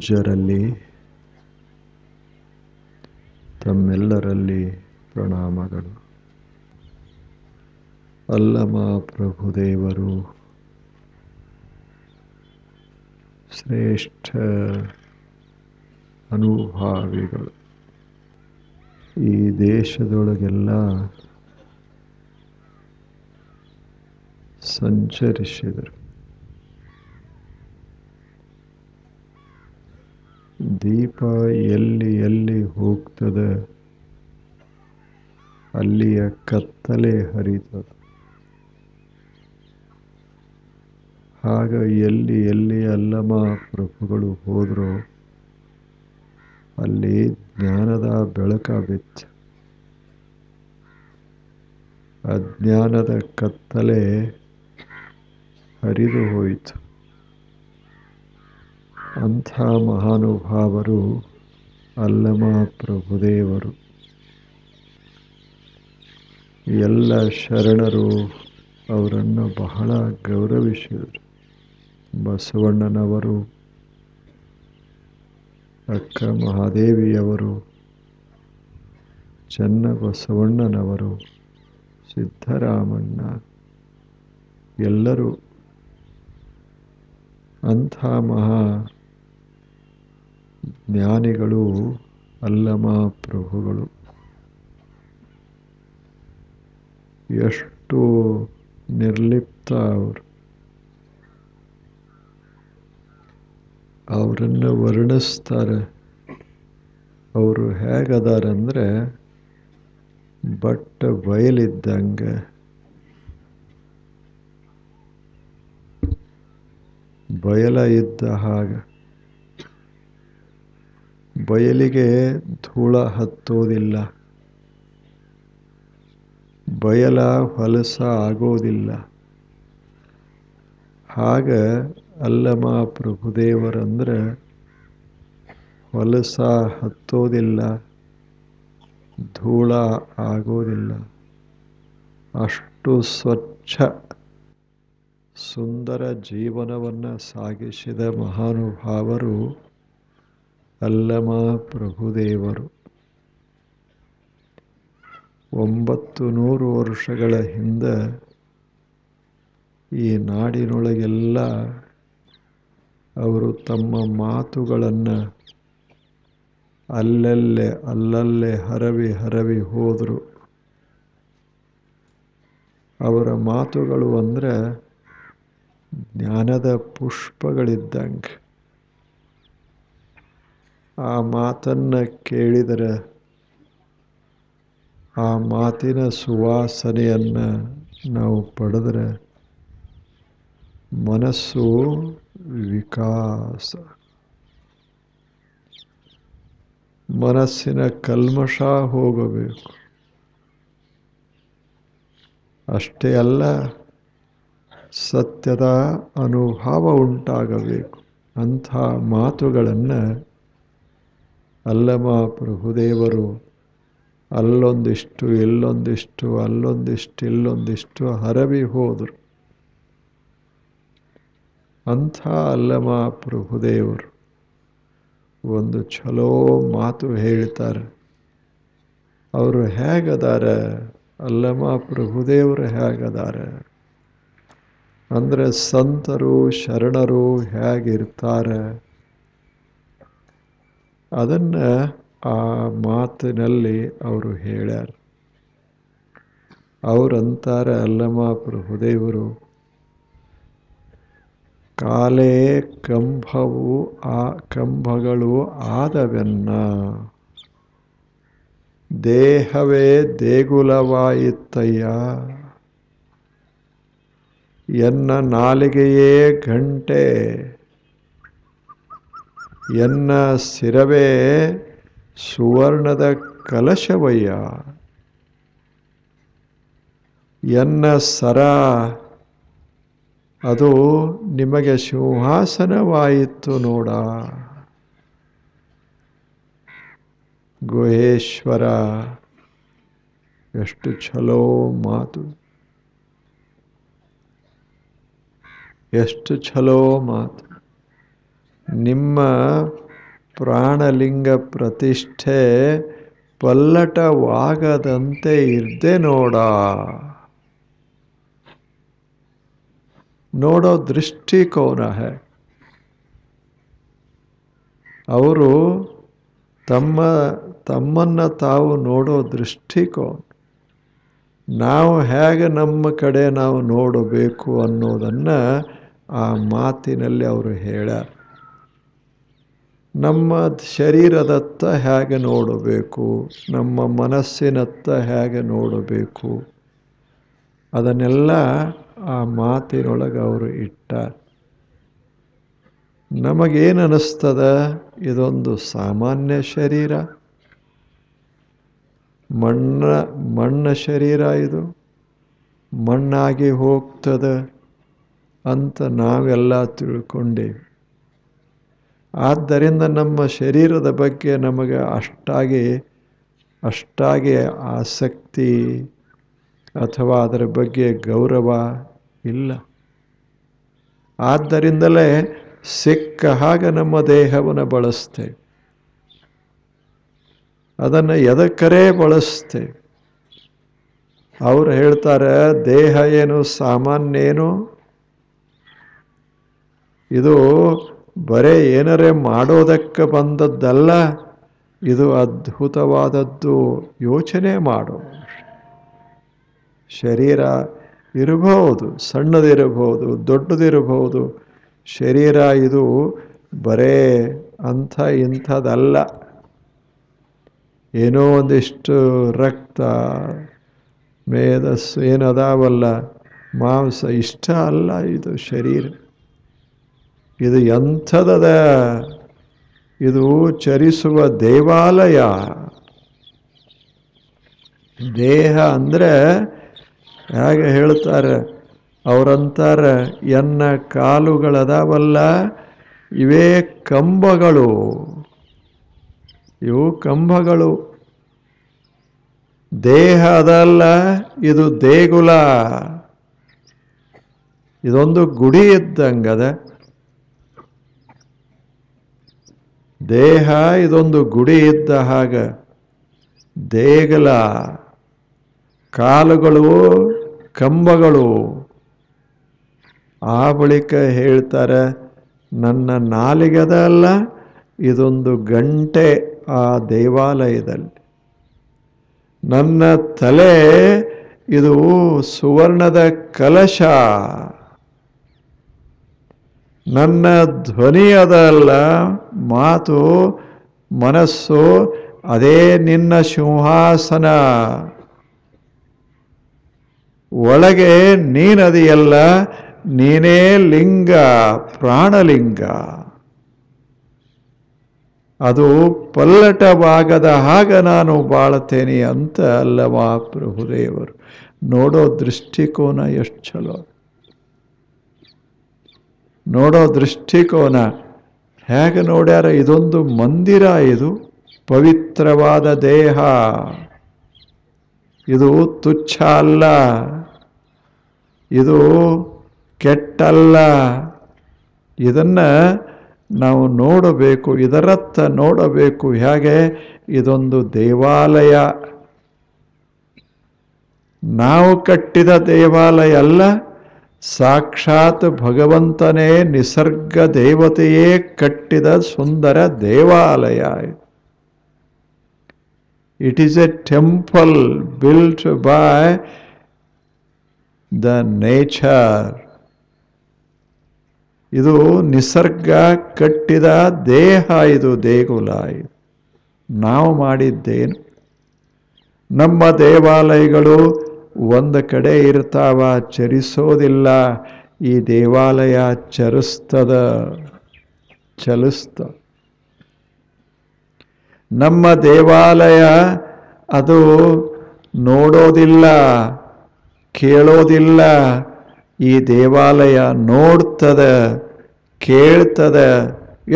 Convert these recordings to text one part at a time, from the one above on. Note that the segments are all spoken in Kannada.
ಪೂಜ್ಯರಲ್ಲಿ ತಮ್ಮೆಲ್ಲರಲ್ಲಿ ಪ್ರಣಾಮಗಳು. ಅಲ್ಲಮ ಪ್ರಭುದೇವರು ಶ್ರೇಷ್ಠ ಅನುಭಾವಿಗಳು. ಈ ದೇಶದೊಳಗೆಲ್ಲ ಸಂಚರಿಸಿದರು. ದೀಪ ಎಲ್ಲಿ ಎಲ್ಲಿ ಹೋಗ್ತದೆ ಅಲ್ಲಿಯ ಕತ್ತಲೆ ಹರಿತದೆ. ಆಗ ಎಲ್ಲಿ ಎಲ್ಲಿ ಅಲ್ಲಮ ಪ್ರಭುಗಳು ಹೋದ್ರು ಅಲ್ಲಿ ಜ್ಞಾನದ ಬೆಳಕ ಬಿತ್ತು. ಅಜ್ಞಾನದ ಕತ್ತಲೆ ಹರಿದು ಹೋಯಿತು. ಅಂಥ ಮಹಾನುಭಾವರು ಅಲ್ಲಮ ಪ್ರಭುದೇವರು. ಎಲ್ಲ ಶರಣರು ಅವರನ್ನು ಬಹಳ ಗೌರವಿಸಿದರು. ಬಸವಣ್ಣನವರು, ಅಕ್ಕ ಮಹಾದೇವಿಯವರು, ಚನ್ನಬಸವಣ್ಣನವರು, ಸಿದ್ದರಾಮಣ್ಣ ಎಲ್ಲರೂ ಅಂಥ ಮಹಾ ಜ್ಞಾನಿಗಳು ಅಲ್ಲಮ ಪ್ರಭುಗಳು. ಎಷ್ಟು ನಿರ್ಲಿಪ್ತ ಅವರು. ಅವರನ್ನು ವರ್ಣಿಸ್ತಾರೆ. ಅವರು ಹೇಗದಾರಂದ್ರೆ ಬಟ್ಟ ಬಯಲಿದ್ದಂಗೆ. ಬಯಲ ಇದ್ದ ಹಾಗೆ. ಬಯಲಿಗೆ ಧೂಳ ಹತ್ತೋದಿಲ್ಲ. ಬಯಲ ಹೊಲಸ ಆಗೋದಿಲ್ಲ. ಹಾಗ ಅಲ್ಲಮ ಪ್ರಭುದೇವರಂದ್ರೆ ಹೊಲಸ ಹತ್ತೋದಿಲ್ಲ, ಧೂಳ ಆಗೋದಿಲ್ಲ. ಅಷ್ಟು ಸ್ವಚ್ಛ ಸುಂದರ ಜೀವನವನ್ನು ಸಾಗಿಸಿದ ಮಹಾನುಭಾವರು ಅಲ್ಲಮ ಪ್ರಭುದೇವರು. 900 ವರ್ಷಗಳ ಹಿಂದೆ ಈ ನಾಡಿನೊಳಗೆಲ್ಲ ಅವರು ತಮ್ಮ ಮಾತುಗಳನ್ನು ಅಲ್ಲಲ್ಲೇ ಹರವಿ ಹೋದರು. ಅವರ ಮಾತುಗಳು ಅಂದರೆ ಜ್ಞಾನದ ಪುಷ್ಪಗಳಿದ್ದಂಗೆ. ಆ ಮಾತನ್ನು ಕೇಳಿದರೆ ಆ ಮಾತಿನ ಸುವಾಸನೆಯನ್ನು ನಾವು ಪಡೆದರೆ ಮನಸ್ಸು ವಿಕಾಸ. ಮನಸ್ಸಿನ ಕಲ್ಮಶ ಹೋಗಬೇಕು. ಅಷ್ಟೇ ಅಲ್ಲ, ಸತ್ಯದ ಅನುಭವ ಉಂಟಾಗಬೇಕು. ಅಂಥ ಮಾತುಗಳನ್ನು ಅಲ್ಲಮ ಪ್ರಭುದೇವರು ಅಲ್ಲೊಂದಿಷ್ಟು ಇಲ್ಲೊಂದಿಷ್ಟು ಅಲ್ಲೊಂದಿಷ್ಟು ಇಲ್ಲೊಂದಿಷ್ಟು ಹರವಿ ಹೋದರು. ಅಂಥ ಅಲ್ಲಮ ಪ್ರಭುದೇವರು ಒಂದು ಚಲೋ ಮಾತು ಹೇಳ್ತಾರೆ. ಅವರು ಹೇಗದಾರೆ, ಅಲ್ಲಮ ಪ್ರಭುದೇವರು ಹೇಗದಾರೆ ಅಂದರೆ ಸಂತರು ಶರಣರು ಹೇಗಿರ್ತಾರೆ ಅದನ್ನು ಆ ಮಾತಿನಲ್ಲಿ ಅವರು ಹೇಳ್ಯಾರ. ಅವರಂತಾರೆ ಅಲ್ಲಮ ಪ್ರಭುದೇವರು, ಕಾಲೇ ಕಂಬಗಳು ಆದವೆನ್ನ, ದೇಹವೇ ದೇಗುಲವಾಯಿತ್ತಯ್ಯ, ಎನ್ನ ನಾಲಿಗೆಯೇ ಗಂಟೆ, ಎನ್ನ ಶಿರವೇ ಸುವರ್ಣದ ಕಲಶವಯ್ಯ, ಎನ್ನ ಸರ ಅದು ನಿಮಗೆ ಸಿಂಹಾಸನವಾಯಿತು ನೋಡ. ಗುಹೇಶ್ವರ ಎಷ್ಟು ಛಲೋ ಮಾತು, ಎಷ್ಟು ಛಲೋ ಮಾತು. ನಿಮ್ಮ ಪ್ರಾಣಲಿಂಗ ಪ್ರತಿಷ್ಠೆ ಪಲ್ಲಟವಾಗದಂತೆ ಇರ್ದೆ ನೋಡ. ನೋಡೋ ದೃಷ್ಟಿಕೋನ ಹೇ. ಅವರು ತಮ್ಮನ್ನು ತಾವು ನೋಡೋ ದೃಷ್ಟಿಕೋನ, ನಾವು ಹೇಗೆ ನಮ್ಮ ಕಡೆ ನಾವು ನೋಡಬೇಕು ಅನ್ನೋದನ್ನು ಆ ಮಾತಿನಲ್ಲಿ ಅವರು ಹೇಳ್ಯಾರ. ನಮ್ಮ ಶರೀರದತ್ತ ಹೇಗೆ ನೋಡಬೇಕು, ನಮ್ಮ ಮನಸ್ಸಿನತ್ತ ಹೇಗೆ ನೋಡಬೇಕು, ಅದನ್ನೆಲ್ಲ ಆ ಮಾತಿನೊಳಗೆ ಅವರು ಇಟ್ಟಾರ. ನಮಗೇನು ಅನ್ನಿಸ್ತದ? ಇದೊಂದು ಸಾಮಾನ್ಯ ಶರೀರ, ಮಣ್ಣ ಶರೀರ, ಇದು ಮಣ್ಣಾಗಿ ಹೋಗ್ತದೆ ಅಂತ ನಾವೆಲ್ಲ ತಿಳ್ಕೊಂಡೇವೆ. ಆದ್ದರಿಂದ ನಮ್ಮ ಶರೀರದ ಬಗ್ಗೆ ನಮಗೆ ಅಷ್ಟಾಗಿ ಆಸಕ್ತಿ ಅಥವಾ ಅದರ ಬಗ್ಗೆ ಗೌರವ ಇಲ್ಲ. ಆದ್ದರಿಂದಲೇ ಸಿಕ್ಕ ಹಾಗೆ ನಮ್ಮ ದೇಹವನ್ನು ಬಳಸ್ತೇವೆ, ಅದನ್ನು ಎದಕ್ಕರೇ ಬಳಸ್ತೇವೆ. ಅವ್ರು ಹೇಳ್ತಾರೆ, ದೇಹ ಏನು ಸಾಮಾನ್ಯ ಏನು, ಇದು ಬರೇ ಏನರೇ ಮಾಡೋದಕ್ಕೆ ಬಂದದ್ದಲ್ಲ, ಇದು ಅದ್ಭುತವಾದದ್ದು. ಯೋಚನೆ ಮಾಡು. ಶರೀರ ಇರಬಹುದು, ಸಣ್ಣದಿರಬಹುದು, ದೊಡ್ಡದಿರಬಹುದು. ಶರೀರ ಇದು ಬರೇ ಇಂಥದ್ದಲ್ಲ. ಏನೋ ಒಂದಿಷ್ಟು ರಕ್ತ, ಮೇಧಸ್ಸು ಏನದಾವಲ್ಲ, ಮಾಂಸ, ಇಷ್ಟ ಅಲ್ಲ ಇದು ಶರೀರ. ಇದು ಎಂಥದದ? ಇದು ಚರಿಸುವ ದೇವಾಲಯ. ದೇಹ ಅಂದರೆ ಹೇಗೆ ಹೇಳ್ತಾರೆ ಅವರಂತಾರೆ, ಎನ್ನ ಕಾಲುಗಳದಾವಲ್ಲ ಇವೇ ಕಂಬಗಳು, ಇವು ಕಂಬಗಳು. ದೇಹ ಅದಲ್ಲ, ಇದು ದೇಗುಲ. ಇದೊಂದು ಗುಡಿ ಇದ್ದಂಗದ. ದೇಹ ಇದೊಂದು ಗುಡಿ ಇದ್ದ ಹಾಗ, ದೇಗುಲ. ಕಾಲುಗಳು ಕಂಬಗಳು. ಆ ಬಳಿಕ ಹೇಳ್ತಾರೆ, ನನ್ನ ನಾಲಿಗೆದ ಅಲ್ಲ, ಇದೊಂದು ಗಂಟೆ ಆ ದೇವಾಲಯದಲ್ಲಿ. ನನ್ನ ತಲೆ ಇದು ಸುವರ್ಣದ ಕಲಶ. ನನ್ನ ಧ್ವನಿಯದಲ್ಲ, ಮಾತು ಮನಸ್ಸು ಅದೇ ನಿನ್ನ ಸಿಂಹಾಸನ. ಒಳಗೆ ನೀನದಿಯಲ್ಲ, ನೀನೇ ಲಿಂಗ, ಪ್ರಾಣಲಿಂಗ. ಅದು ಪಲ್ಲಟವಾಗದ ಹಾಗೆ ನಾನು ಬಾಳ್ತೇನೆ ಅಂತ ಅಲ್ಲವಾ ಪ್ರಭುದೇವರು. ನೋಡೋ ದೃಷ್ಟಿಕೋನ ಎಷ್ಟು ಚಲೋ. ನೋಡೋ ದೃಷ್ಟಿಕೋನ ಹೇಗೆ ನೋಡ್ಯಾರ? ಇದೊಂದು ಮಂದಿರ, ಇದು ಪವಿತ್ರವಾದ ದೇಹ, ಇದು ತುಚ್ಛ ಅಲ್ಲ, ಇದು ಕೆಟ್ಟಲ್ಲ. ಇದನ್ನು ನಾವು ನೋಡಬೇಕು, ಇದರತ್ತ ನೋಡಬೇಕು. ಹೇಗೆ? ಇದೊಂದು ದೇವಾಲಯ. ನಾವು ಕಟ್ಟಿದ ದೇವಾಲಯ ಅಲ್ಲ, ಸಾಕ್ಷಾತ್ ಭಗವಂತನೇ, ನಿಸರ್ಗ ದೇವತೆಯೇ ಕಟ್ಟಿದ ಸುಂದರ ದೇವಾಲಯ. It is A temple built by the nature. ಇದು ನಿಸರ್ಗ ಕಟ್ಟಿದ ದೇಹ, ಇದು ದೇಗುಲ. ನಾವು ಮಾಡಿದ್ದೇನು? ನಮ್ಮ ದೇವಾಲಯಗಳು ಒಂದು ಕಡೆ ಇರ್ತಾವ, ಚರಿಸೋದಿಲ್ಲ. ಈ ದೇವಾಲಯ ಚಲಿಸ್ತದ. ನಮ್ಮ ದೇವಾಲಯ ಅದು ನೋಡೋದಿಲ್ಲ, ಕೇಳೋದಿಲ್ಲ. ಈ ದೇವಾಲಯ ನೋಡ್ತದ, ಕೇಳ್ತದ.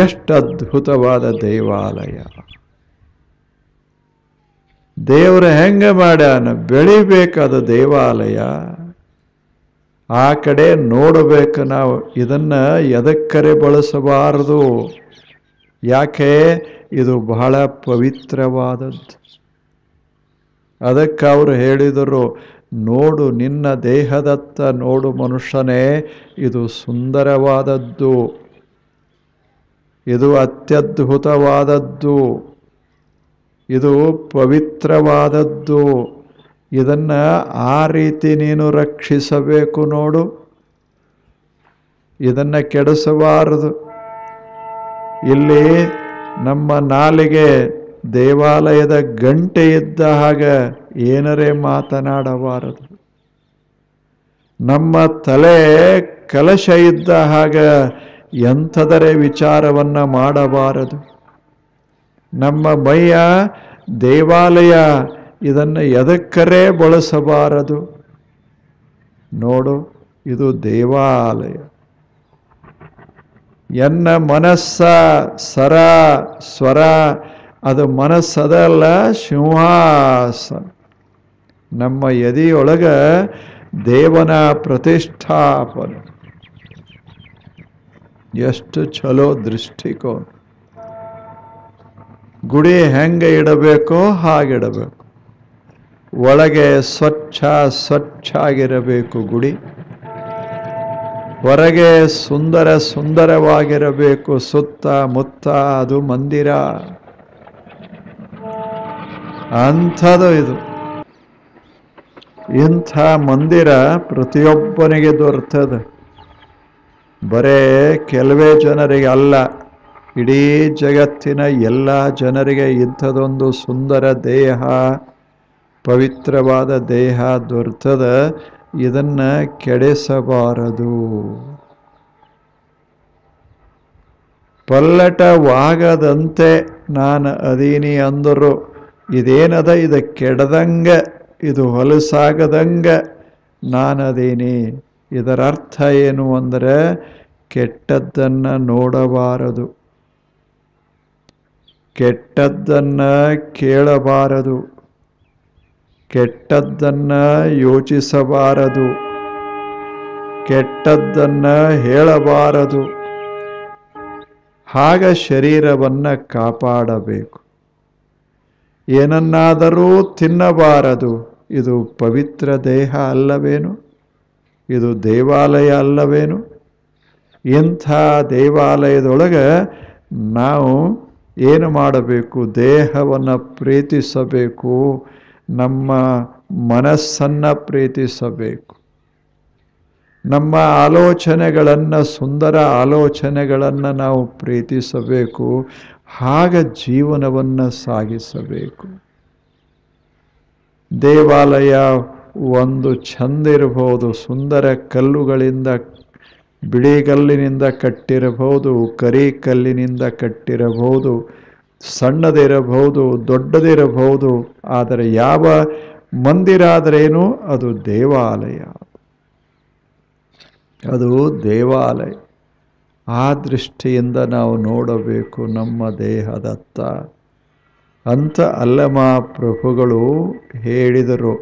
ಎಷ್ಟು ಅದ್ಭುತವಾದ ದೇವಾಲಯ! ದೇವರು ಹೆಂಗೆ ಮಾಡ್ಯಾನ? ಬೆಳಿಬೇಕದು ದೇವಾಲಯ. ಆ ಕಡೆ ನೋಡಬೇಕು ನಾವು. ಇದನ್ನು ಎದಕ್ಕರೆ ಬಳಸಬಾರದು. ಯಾಕೆ? ಇದು ಬಹಳ ಪವಿತ್ರವಾದದ್ದು. ಅದಕ್ಕೆ ಅವರು ಹೇಳಿದರು, ನೋಡು ನಿನ್ನ ದೇಹದತ್ತ ನೋಡು ಮನುಷ್ಯನೇ, ಇದು ಸುಂದರವಾದದ್ದು, ಇದು ಅತ್ಯದ್ಭುತವಾದದ್ದು, ಇದು ಪವಿತ್ರವಾದದ್ದು. ಇದನ್ನು ಆ ರೀತಿ ನೀನು ರಕ್ಷಿಸಬೇಕು ನೋಡು, ಇದನ್ನು ಕೆಡಿಸಬಾರದು. ಇಲ್ಲಿ ನಮ್ಮ ನಾಲಿಗೆ ದೇವಾಲಯದ ಗಂಟೆ ಇದ್ದ ಹಾಗೆ ಏನರೇ ಮಾತನಾಡಬಾರದು. ನಮ್ಮ ತಲೆ ಕಲಶ ಇದ್ದ ಹಾಗೆ ಎಂಥದರೆ ವಿಚಾರವನ್ನು ಮಾಡಬಾರದು. ನಮ್ಮ ಮೈಯ ದೇವಾಲಯ, ಇದನ್ನು ಎದಕ್ಕರೇ ಬಳಸಬಾರದು. ನೋಡು, ಇದು ದೇವಾಲಯ. ಎನ್ನ ಮನಸ್ಸ ಸರ ಸ್ವರ, ಅದು ಮನಸ್ಸದಲ್ಲ, ಸಿಂಹಾಸನ. ನಮ್ಮ ಎದೆಯೊಳಗ ದೇವನ ಪ್ರತಿಷ್ಠಾಪನೆ. ಎಷ್ಟು ಚಲೋ ದೃಷ್ಟಿಕೋನ. ಗುಡಿ ಹೆಂಗೆ ಇಡಬೇಕೋ ಹಾಗಿಡಬೇಕು. ಒಳಗೆ ಸ್ವಚ್ಛಾಗಿರಬೇಕು ಗುಡಿ, ಹೊರಗೆ ಸುಂದರವಾಗಿರಬೇಕು. ಸುತ್ತ ಮುತ್ತ ಅದು ಮಂದಿರ. ಅಂಥದ್ದು ಇದು. ಇಂಥ ಮಂದಿರ ಪ್ರತಿಯೊಬ್ಬನಿಗೆ ದೊರೆತದೆ. ಬರೇ ಕೆಲವೇ ಜನರಿಗೆ ಅಲ್ಲ, ಇಡೀ ಜಗತ್ತಿನ ಎಲ್ಲ ಜನರಿಗೆ ಇಂಥದೊಂದು ಸುಂದರ ದೇಹ, ಪವಿತ್ರವಾದ ದೇಹ ದೊರೆತದ. ಇದನ್ನು ಕೆಡಿಸಬಾರದು. ಪಲ್ಲಟವಾಗದಂತೆ ನಾನು ಅದೀನಿ ಅಂದರು. ಇದೇನದ, ಇದು ಕೆಡದಂಗ, ಇದು ಹೊಲಸಾಗದಂಗ ನಾನದೀನಿ. ಇದರ ಅರ್ಥ ಏನು ಅಂದರೆ, ಕೆಟ್ಟದ್ದನ್ನು ನೋಡಬಾರದು, ಕೆಟ್ಟದ್ದನ್ನು ಕೇಳಬಾರದು, ಕೆಟ್ಟದ್ದನ್ನು ಯೋಚಿಸಬಾರದು, ಕೆಟ್ಟದ್ದನ್ನು ಹೇಳಬಾರದು. ಹಾಗ ಶರೀರವನ್ನು ಕಾಪಾಡಬೇಕು. ಏನನ್ನಾದರೂ ತಿನ್ನಬಾರದು. ಇದು ಪವಿತ್ರ ದೇಹ ಅಲ್ಲವೇನು? ಇದು ದೇವಾಲಯ ಅಲ್ಲವೇನು? ಇಂಥ ದೇವಾಲಯದೊಳಗೆ ನಾವು ಏನು ಮಾಡಬೇಕು? ದೇಹವನ್ನು ಪ್ರೀತಿಸಬೇಕು, ನಮ್ಮ ಮನಸ್ಸನ್ನು ಪ್ರೀತಿಸಬೇಕು, ನಮ್ಮ ಆಲೋಚನೆಗಳನ್ನು, ಸುಂದರ ಆಲೋಚನೆಗಳನ್ನು ನಾವು ಪ್ರೀತಿಸಬೇಕು. ಹಾಗೆ ಜೀವನವನ್ನು ಸಾಗಿಸಬೇಕು. ದೇವಾಲಯ ಒಂದು ಚಂದಿರಬಹುದು. ಸುಂದರ ಕಲ್ಲುಗಳಿಂದ, ಬಿಳಿಗಲ್ಲಿನಿಂದ ಕಟ್ಟಿರಬಹುದು, ಕರಿ ಕಲ್ಲಿನಿಂದ ಕಟ್ಟಿರಬಹುದು, ಸಣ್ಣದಿರಬಹುದು, ದೊಡ್ಡದಿರಬಹುದು. ಆದರೆ ಯಾವ ಮಂದಿರ ಆದರೇನು, ಅದು ದೇವಾಲಯ. ಅದು ದೇವಾಲಯ. ಆ ದೃಷ್ಟಿಯಿಂದ ನಾವು ನೋಡಬೇಕು ನಮ್ಮ ದೇಹದತ್ತ ಅಂತ ಅಲ್ಲಮ ಪ್ರಭುಗಳು ಹೇಳಿದರು.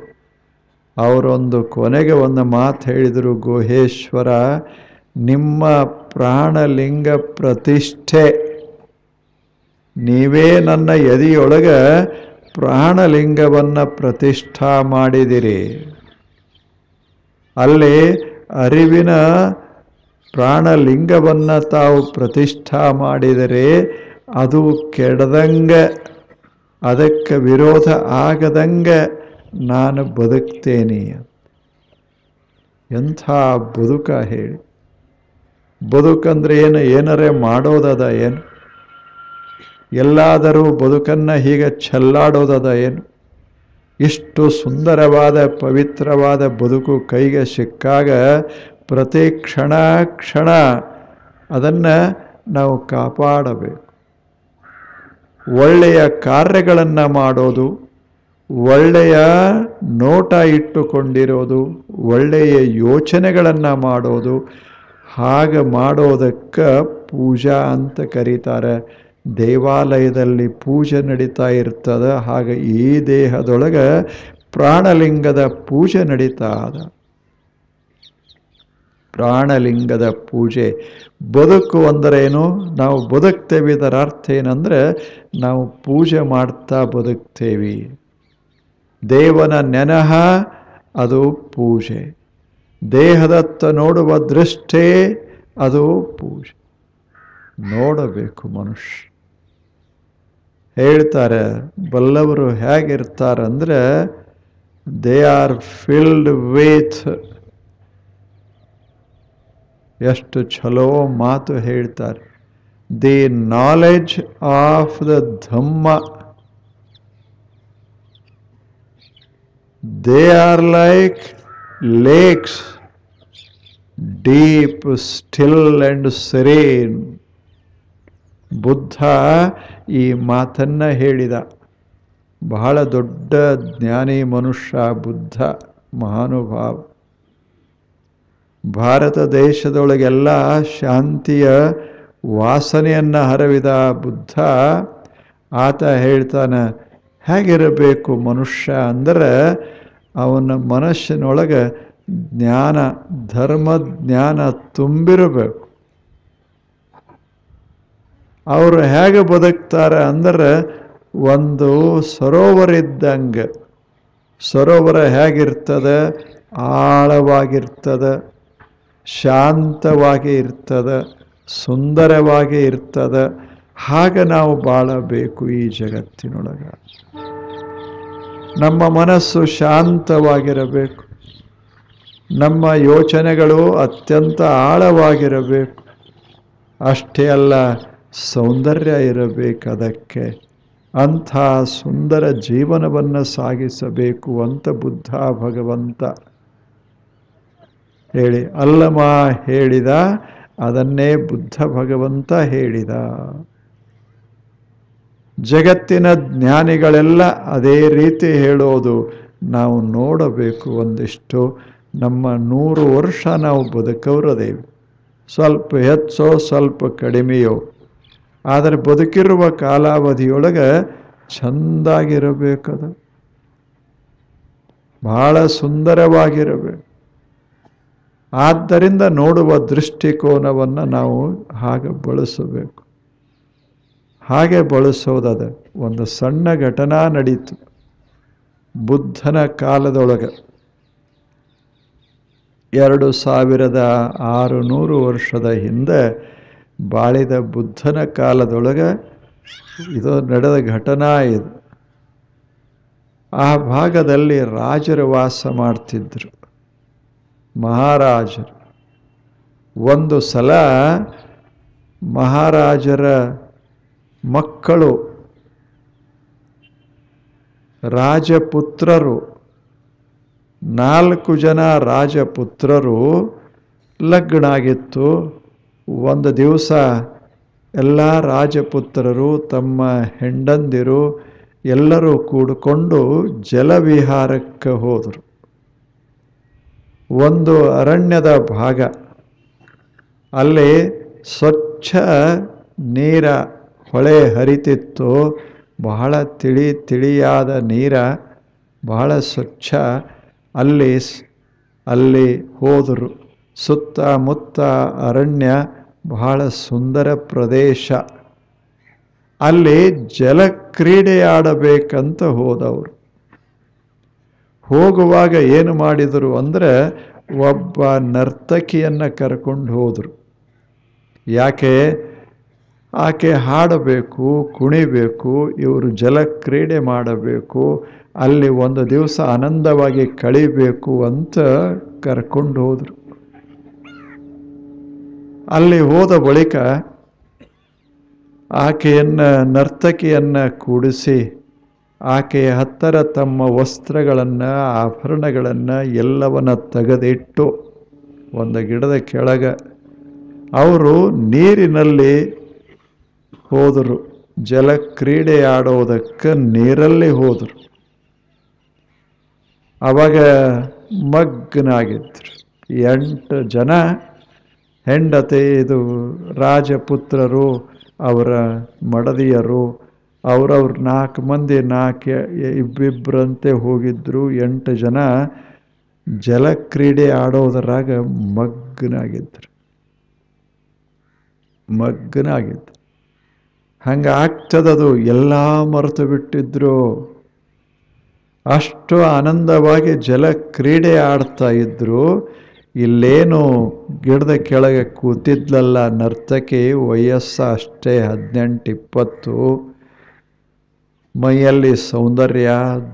ಅವರೊಂದು ಕೊನೆಗೆ ಒಂದು ಮಾತು ಹೇಳಿದರು, ಗುಹೇಶ್ವರ, ನಿಮ್ಮ ಪ್ರಾಣಲಿಂಗ ಪ್ರತಿಷ್ಠೆ, ನೀವೇ ನನ್ನ ಎದೆಯೊಳಗೆ ಪ್ರಾಣಲಿಂಗವನ್ನು ಪ್ರತಿಷ್ಠಾ ಮಾಡಿದಿರಿ. ಅಲ್ಲಿ ಅರಿವಿನ ಪ್ರಾಣಲಿಂಗವನ್ನು ತಾವು ಪ್ರತಿಷ್ಠಾ ಮಾಡಿದರೆ ಅದು ಕೆಡದಂಗೆ, ಅದಕ್ಕೆ ವಿರೋಧ ಆಗದಂಗೆ ನಾನು ಬದುಕ್ತೇನೆ. ಎಂಥ ಬದುಕ ಹೇಳಿ. ಬದುಕಂದ್ರೆ ಏನು? ಏನರೇ ಮಾಡೋದದ ಏನು? ಎಲ್ಲಾದರೂ ಬದುಕನ್ನು ಹೀಗೆ ಚೆಲ್ಲಾಡೋದದ ಏನು? ಇಷ್ಟು ಸುಂದರವಾದ ಪವಿತ್ರವಾದ ಬದುಕು ಕೈಗೆ ಸಿಕ್ಕಾಗ ಪ್ರತಿ ಕ್ಷಣ ಕ್ಷಣ ಅದನ್ನು ನಾವು ಕಾಪಾಡಬೇಕು. ಒಳ್ಳೆಯ ಕಾರ್ಯಗಳನ್ನು ಮಾಡೋದು, ಒಳ್ಳೆಯ ನೋಟ ಇಟ್ಟುಕೊಂಡಿರೋದು, ಒಳ್ಳೆಯ ಯೋಚನೆಗಳನ್ನು ಮಾಡೋದು, ಹಾಗೆ ಮಾಡೋದಕ್ಕೆ ಪೂಜಾ ಅಂತ ಕರೀತಾರೆ. ದೇವಾಲಯದಲ್ಲಿ ಪೂಜೆ ನಡೀತಾ ಇರ್ತದೆ. ಹಾಗೆ ಈ ದೇಹದೊಳಗೆ ಪ್ರಾಣಲಿಂಗದ ಪೂಜೆ ನಡೀತಾ ಅದ. ಪ್ರಾಣಲಿಂಗದ ಪೂಜೆ. ಬದುಕು ಅಂದರೇನು? ನಾವು ಬದುಕ್ತೇವೆ, ಇದರ ಅರ್ಥ ಏನಂದರೆ ನಾವು ಪೂಜೆ ಮಾಡ್ತಾ ಬದುಕ್ತೇವೆ. ದೇವನ ನೆನಹ ಅದು ಪೂಜೆ. ದೇಹದತ್ತ ನೋಡುವ ದೃಷ್ಟಿ ಅದು ಪೂಜೆ. ನೋಡಬೇಕು ಮನುಷ್ಯ. ಹೇಳ್ತಾರೆ ಬಲ್ಲವರು ಹೇಗಿರ್ತಾರಂದ್ರೆ ದೇ ಆರ್ ಫಿಲ್ಡ್ ವಿತ್, ಎಷ್ಟು ಚಲೋ ಮಾತು ಹೇಳ್ತಾರೆ, the knowledge of the Dhamma. They are like lakes, deep, still and serene. Buddha ಈ ಮಾತನ್ನ ಹೇಳಿದ. ಬಹಳ ದೊಡ್ಡ ಜ್ಞಾನಿ ಮನುಷ್ಯ ಬುದ್ಧ, ಮಹಾನುಭಾವ. ಭಾರತ ದೇಶದೊಳಗೆಲ್ಲ ಶಾಂತಿಯ ವಾಸನೆಯನ್ನು ಹರವಿದ ಬುದ್ಧ. ಆತ ಹೇಳ್ತಾನೆ ಹೇಗಿರಬೇಕು ಮನುಷ್ಯ ಅಂದರೆ ಅವನ ಮನಸ್ಸಿನೊಳಗೆ ಜ್ಞಾನ, ಧರ್ಮಜ್ಞಾನ ತುಂಬಿರಬೇಕು. ಅವರು ಹೇಗೆ ಬದುಕ್ತಾರೆ ಅಂದರೆ ಒಂದು ಸರೋವರ ಇದ್ದಂಗೆ. ಸರೋವರ ಹೇಗಿರ್ತದೆ? ಆಳವಾಗಿರ್ತದೆ, ಶಾಂತವಾಗಿ ಇರ್ತದೆ, ಸುಂದರವಾಗಿ ಇರ್ತದೆ. ಹಾಗೆ ನಾವು ಬಾಳಬೇಕು ಈ ಜಗತ್ತಿನೊಳಗೆ. ನಮ್ಮ ಮನಸ್ಸು ಶಾಂತವಾಗಿರಬೇಕು, ನಮ್ಮ ಯೋಚನೆಗಳು ಅತ್ಯಂತ ಆಳವಾಗಿರಬೇಕು. ಅಷ್ಟೇ ಅಲ್ಲ, ಸೌಂದರ್ಯ ಇರಬೇಕು ಅದಕ್ಕೆ. ಅಂಥ ಸುಂದರ ಜೀವನವನ್ನು ಸಾಗಿಸಬೇಕು ಅಂತ ಬುದ್ಧ ಭಗವಂತ ಹೇಳಿ ಅಲ್ಲಮ ಹೇಳಿದ. ಅದನ್ನೇ ಬುದ್ಧ ಭಗವಂತ ಹೇಳಿದ. ಜಗತ್ತಿನ ಜ್ಞಾನಿಗಳೆಲ್ಲ ಅದೇ ರೀತಿ ಹೇಳೋದು. ನಾವು ನೋಡಬೇಕು ಒಂದಿಷ್ಟು. ನಮ್ಮ 100 ವರ್ಷ ನಾವು ಬದುಕವರದೇವಿ, ಸ್ವಲ್ಪ ಹೆಚ್ಚೋ ಸ್ವಲ್ಪ ಕಡಿಮೆಯೋ, ಆದರೆ ಬದುಕಿರುವ ಕಾಲಾವಧಿಯೊಳಗೆ ಚೆಂದಾಗಿರಬೇಕದು, ಬಹಳ ಸುಂದರವಾಗಿರಬೇಕು. ಆದ್ದರಿಂದ ನೋಡುವ ದೃಷ್ಟಿಕೋನವನ್ನು ನಾವು ಹಾಗೆ ಬಳಸಬೇಕು. ಹಾಗೆ ಬಳಸೋದದ. ಒಂದು ಸಣ್ಣ ಘಟನಾ ನಡೀತು ಬುದ್ಧನ ಕಾಲದೊಳಗೆ. 2600 ವರ್ಷದ ಹಿಂದೆ ಬಾಳಿದ ಬುದ್ಧನ ಕಾಲದೊಳಗೆ ಇದು ನಡೆದ ಘಟನಾ ಇದು. ಆ ಭಾಗದಲ್ಲಿ ರಾಜರು ವಾಸ ಮಾಡ್ತಿದ್ರು, ಮಹಾರಾಜರು. ಒಂದು ಸಲ ಮಹಾರಾಜರ ಮಕ್ಕಳು, ರಾಜಪುತ್ರರು, 4 ಜನ ರಾಜಪುತ್ರರು ಲಗ್ನ ಆಗಿತ್ತು. ಒಂದು ದಿವಸ ಎಲ್ಲ ರಾಜಪುತ್ರರು ತಮ್ಮ ಹೆಂಡಂದಿರು ಎಲ್ಲರೂ ಕೂಡಿಕೊಂಡು ಜಲವಿಹಾರಕ್ಕೆ ಹೋದರು. ಒಂದು ಅರಣ್ಯದ ಭಾಗ, ಅಲ್ಲಿ ಸ್ವಚ್ಛ ನೀರ ಹೊಳೆ ಹರಿತಿತ್ತು. ಬಹಳ ತಿಳಿಯಾದ ನೀರ, ಬಹಳ ಸ್ವಚ್ಛ. ಅಲ್ಲಿ ಹೋದರು. ಸುತ್ತಮುತ್ತ ಅರಣ್ಯ, ಬಹಳ ಸುಂದರ ಪ್ರದೇಶ. ಅಲ್ಲಿ ಜಲಕ್ರೀಡೆಯಾಡಬೇಕಂತ ಹೋದವರು. ಹೋಗುವಾಗ ಏನು ಮಾಡಿದರು ಅಂದರೆ ಒಬ್ಬ ನರ್ತಕಿಯನ್ನು ಕರ್ಕೊಂಡು ಹೋದರು. ಯಾಕೆ? ಆಕೆ ಹಾಡಬೇಕು, ಕುಣಿಬೇಕು, ಇವರು ಜಲಕ್ರೀಡೆ ಮಾಡಬೇಕು, ಅಲ್ಲಿ ಒಂದು ದಿವಸ ಆನಂದವಾಗಿ ಕಳಿಬೇಕು ಅಂತ ಕರ್ಕೊಂಡು ಹೋದರು. ಅಲ್ಲಿ ಹೋದ ಬಳಿಕ ಆಕೆಯನ್ನು, ನರ್ತಕಿಯನ್ನು ಕೂಡಿಸಿ ಆಕೆಯ ಹತ್ತಿರ ತಮ್ಮ ವಸ್ತ್ರಗಳನ್ನು, ಆಭರಣಗಳನ್ನು ಎಲ್ಲವನ್ನ ತೆಗೆದಿಟ್ಟು ಒಂದು ಗಿಡದ ಕೆಳಗೆ ಅವರು ನೀರಿನಲ್ಲಿ ಹೋದರು. ಜಲಕ್ರೀಡೆ ಆಡೋದಕ್ಕೆ ನೀರಲ್ಲಿ ಹೋದರು. ಆವಾಗ ಮಗ್ನಾಗಿದ್ದರು. 8 ಜನ ಹೆಂಡತಿ, ಇದು ರಾಜಪುತ್ರರು, ಅವರ ಮಡದಿಯರು, ಅವರವ್ರ 4 ಮಂದಿ, 4 ಇಬ್ಬಿಬ್ಬರಂತೆ ಹೋಗಿದ್ರು. 8 ಜನ ಜಲಕ್ರೀಡೆ ಆಡೋದರಾಗ ಮಗ್ನ ಮಗ್ನಾಗಿದ್ರು. ಹಂಗಾಗ್ತದದು. ಎಲ್ಲ ಮರೆತು ಬಿಟ್ಟಿದ್ರು. ಅಷ್ಟು ಆನಂದವಾಗಿ ಜಲ ಕ್ರೀಡೆ ಆಡ್ತಾ ಇದ್ರು. ಇಲ್ಲೇನು ಗಿಡದ ಕೆಳಗೆ ಕೂತಿದ್ಲಲ್ಲ ನರ್ತಕಿ, ವಯಸ್ಸ ಅಷ್ಟೇ 18-20, ಮೈಯಲ್ಲಿ ಸೌಂದರ್ಯ,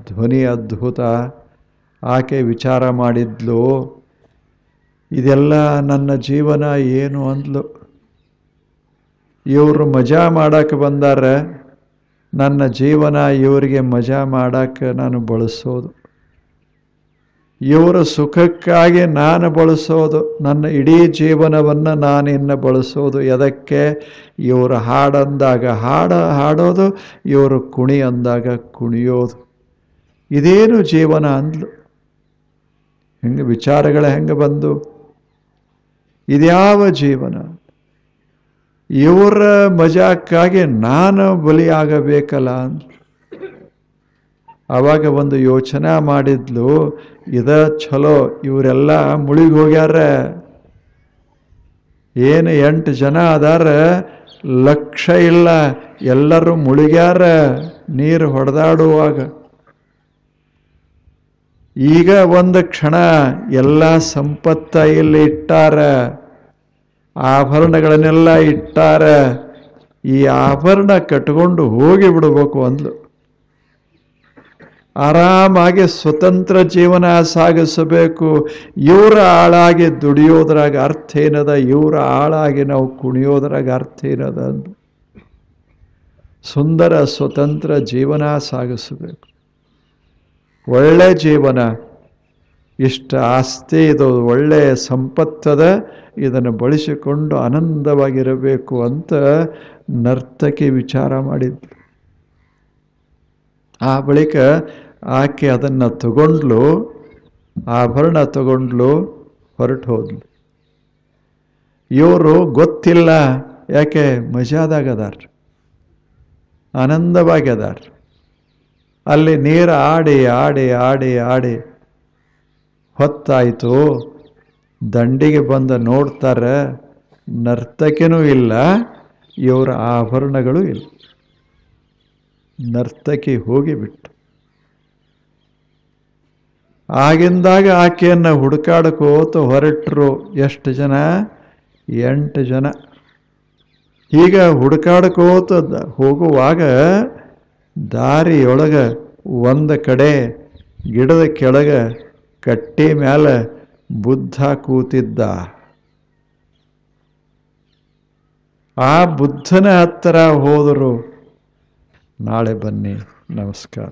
ಧ್ವನಿ ಅದ್ಭುತ. ಆಕೆ ವಿಚಾರ ಮಾಡಿದ್ಲು, ಇದೆಲ್ಲ ನನ್ನ ಜೀವನ ಏನು ಅಂದ್ಲು. ಇವರು ಮಜಾ ಮಾಡಕ್ಕೆ ಬಂದಾರ, ನನ್ನ ಜೀವನ ಇವರಿಗೆ ಮಜಾ ಮಾಡಕ್ಕೆ ನಾನು ಬಳಸೋದು, ಇವರ ಸುಖಕ್ಕಾಗಿ ನಾನು ಬಳಸೋದು, ನನ್ನ ಇಡೀ ಜೀವನವನ್ನು ನಾನಿನ್ನು ಬಳಸೋದು. ಎದಕ್ಕೆ? ಇವರು ಹಾಡಂದಾಗ ಹಾಡೋದು, ಇವರು ಕುಣಿ ಅಂದಾಗ ಕುಣಿಯೋದು. ಇದೇನು ಜೀವನ ಅಂದ್ಲು. ಹೆಂಗೆ ವಿಚಾರಗಳ ಹೆಂಗೆ ಬಂದು, ಇದ್ಯಾವ ಜೀವನ? ಇವರ ಮಜಾಕ್ಕಾಗಿ ನಾನು ಬಲಿಯಾಗಬೇಕಲ್ಲ ಅಂತ ಆವಾಗ ಒಂದು ಯೋಚನೆ ಮಾಡಿದ್ಲು, ಇದ ಚಲೋ. ಇವರೆಲ್ಲ ಮುಳುಗಿ ಹೋಗ್ಯಾರ. ಏನು 8 ಜನ ಅದಾರ, ಲಕ್ಷ್ಯ ಇಲ್ಲ, ಎಲ್ಲರೂ ಮುಳುಗ್ಯಾರ ನೀರು ಹೊಡೆದಾಡುವಾಗ. ಈಗ ಒಂದು ಕ್ಷಣ ಎಲ್ಲ ಸಂಪತ್ತ ಇಲ್ಲಿ ಇಟ್ಟಾರ, ಆಭರಣಗಳನ್ನೆಲ್ಲ ಇಟ್ಟಾರ, ಈ ಆಭರಣ ಕಟ್ಕೊಂಡು ಹೋಗಿ ಬಿಡಬೇಕು ಅಂದ್ಲು. ಆರಾಮಾಗಿ ಸ್ವತಂತ್ರ ಜೀವನ ಸಾಗಿಸಬೇಕು. ಇವರ ಆಳಾಗಿ ದುಡಿಯೋದ್ರಾಗ ಅರ್ಥ ಏನದ, ಇವರ ಆಳಾಗಿ ನಾವು ಕುಣಿಯೋದ್ರಾಗ ಅರ್ಥ ಏನದ ಅಂದು ಸುಂದರ ಸ್ವತಂತ್ರ ಜೀವನ ಸಾಗಿಸಬೇಕು. ಒಳ್ಳೆ ಜೀವನ. ಇಷ್ಟ ಆಸ್ತಿ, ಇದು ಒಳ್ಳೆಯ ಸಂಪತ್ತದ, ಇದನ್ನು ಬಳಸಿಕೊಂಡು ಆನಂದವಾಗಿರಬೇಕು ಅಂತ ನರ್ತಕಿ ವಿಚಾರ ಮಾಡಿದ್ಲು. ಆ ಬಳಿಕ ಆಕೆ ಅದನ್ನು ತಗೊಂಡ್ಲು, ಆಭರಣ ತಗೊಂಡ್ಲು, ಹೊರಟು ಹೋದ್ಲು. ಇವರು ಗೊತ್ತಿಲ್ಲ, ಯಾಕೆ ಮಜಾದಾಗ ಅದಾರ, ಆನಂದವಾಗಿ ಅದಾರ. ಅಲ್ಲಿ ನೀರು ಆಡಿ ಆಡಿ ಆಡಿ ಆಡಿ ಹೊತ್ತಾಯಿತು. ದಂಡಿಗೆ ಬಂದು ನೋಡ್ತಾರೆ, ನರ್ತಕಿನೂ ಇಲ್ಲ, ಇವರ ಆಭರಣಗಳು ಇಲ್ಲ. ನರ್ತಕಿ ಹೋಗಿಬಿಟ್ಟು ಆಗಿಂದಾಗ ಆಕೆಯನ್ನು ಹುಡುಕಾಡ್ಕೋತ ಹೊರಟರು. ಎಷ್ಟು ಜನ? 8 ಜನ. ಈಗ ಹುಡುಕಾಡ್ಕೋತ ಹೋಗುವಾಗ ದಾರಿಯೊಳಗೆ ಒಂದು ಕಡೆ ಗಿಡದ ಕೆಳಗೆ ಕಟ್ಟಿ ಮೇಲೆ ಬುದ್ಧ ಕೂತಿದ್ದ. ಆ ಬುದ್ಧನ ಹತ್ತಿರ ಹೋದರು. ನಾಳೆ ಬನ್ನಿ. ನಮಸ್ಕಾರ.